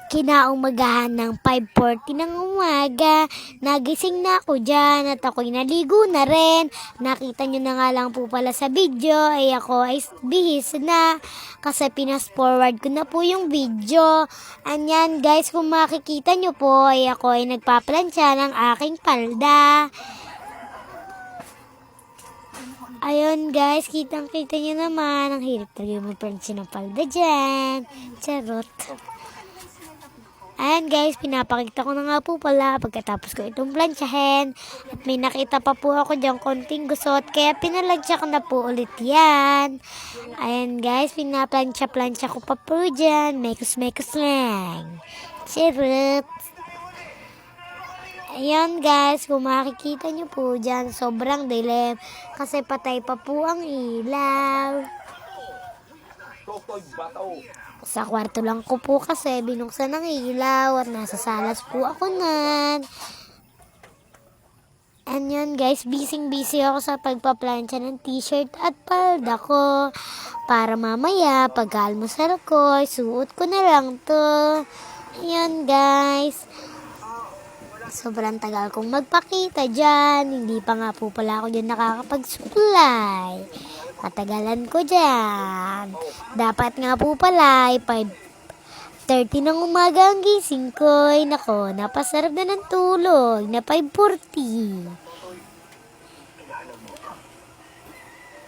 Kinaumagahan ng 5:40 ng umaga, nagising na ako dyan at ako'y naligo na rin. Nakita nyo na nga lang po pala sa video ay ako ay bihis na kasi pinas forward ko na po yung video. Anyan guys, kung makikita nyo po ay ako ay nagpaplansya ng aking palda. Ayun guys, kitang-kita nyo naman ang hirap talaga magplansya ng palda dyan. Charot. Ayan guys, pinapakita ko na nga po pala pagkatapos ko itong plansyahin. At may nakita pa po ako dyan konting gusot, kaya pinalansya ko na po ulit yan. Ayan guys, pinaplansya-plansya ko pa po dyan. Mekos-mekos lang. Charot. Ayan guys, kung makikita nyo po dyan, sobrang dilim. Kasi patay pa po ang ilaw. Sa kwarto lang ko po kasi binuksan ng ilaw at nasa salas po ako nan. And yun guys, busy ako sa pagpaplansya ng t-shirt at palda ko. Para mamaya, pag-almusal ko, suot ko na lang to. Ayan guys. Sobrang tagal kong magpakita dyan. Hindi pa nga po pala ako dyan nakakapagsuklay. Katagalan ko dyan. Dapat nga po pala ay 5:30 ng umaga ang gising ko. Ay nako, napasarap na ng tulog na 5:40.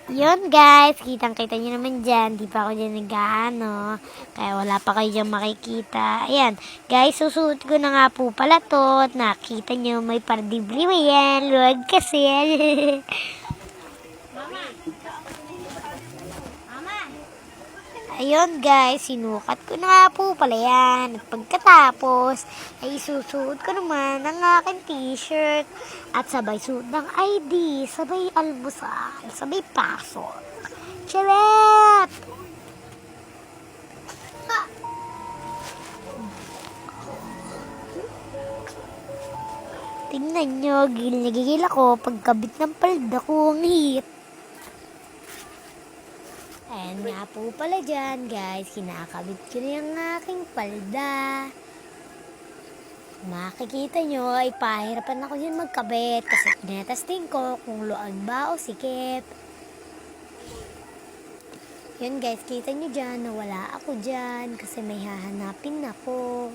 Yun guys, kitang-kita nyo naman dyan. Di pa ako dyan nag-ano. Kaya wala pa kayo dyan makikita. Ayan, guys, susuot ko na nga po pala to. At nakita nyo, may pardibli mo yan. Luwag kasi. Ayun guys, sinukat ko na nga po pala yan. At pagkatapos, ay susuot ko naman ang aking t-shirt. At sabay suot ng ID, sabay almusal, sabay pasok. Charot! Tingnan nyo, gigil ako pagkabit ng palda ko ang hit. Ayan nga po pala dyan, guys. Kinakabit ko na yung aking palda. Makikita nyo, ay pahirapan ako dyan magkabit kasi tinetesting ko kung luag ba o sikip. Yun guys, kita nyo dyan na wala ako dyan kasi may hahanapin ako.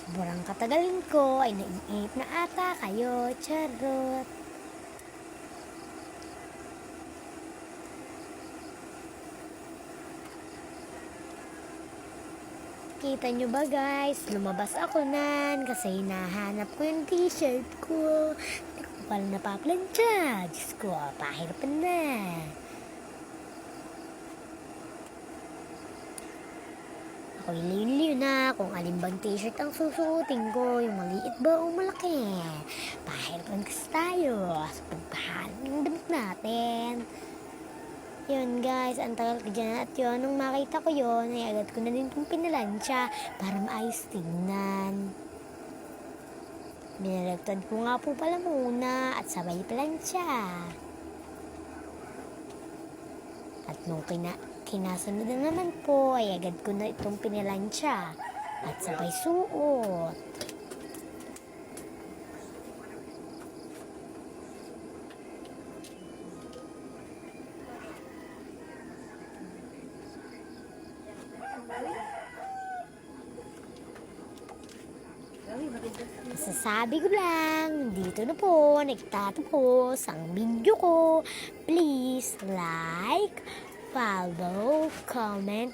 Sobrang katagalin ko ay naiinip na ata kayo. Charot. Kita nyo ba guys? Lumabas ako nan kasi hinahanap ko yung t-shirt ko. Hindi ko pala napaplansya. Diyos ko, pahirapan na. Ako'y liw-liw na kung alin bang t-shirt ang susuotin ko, yung maliit ba o malaki. Pahirapan kasi tayo sa pagpahalan ng damit natin. Yun guys, ang tagal ko dyan at yun, nung makita ko yun, ay agad ko na din itong pinalansya para maayos tingnan. Binalagtad ko nga po pala muna at sabay plansya. At nung kinasunod na naman po, ay agad ko na itong pinalansya at sabay suot. Masasabi ko lang, dito na po nagtatapos ang video ko. Please like, follow, comment,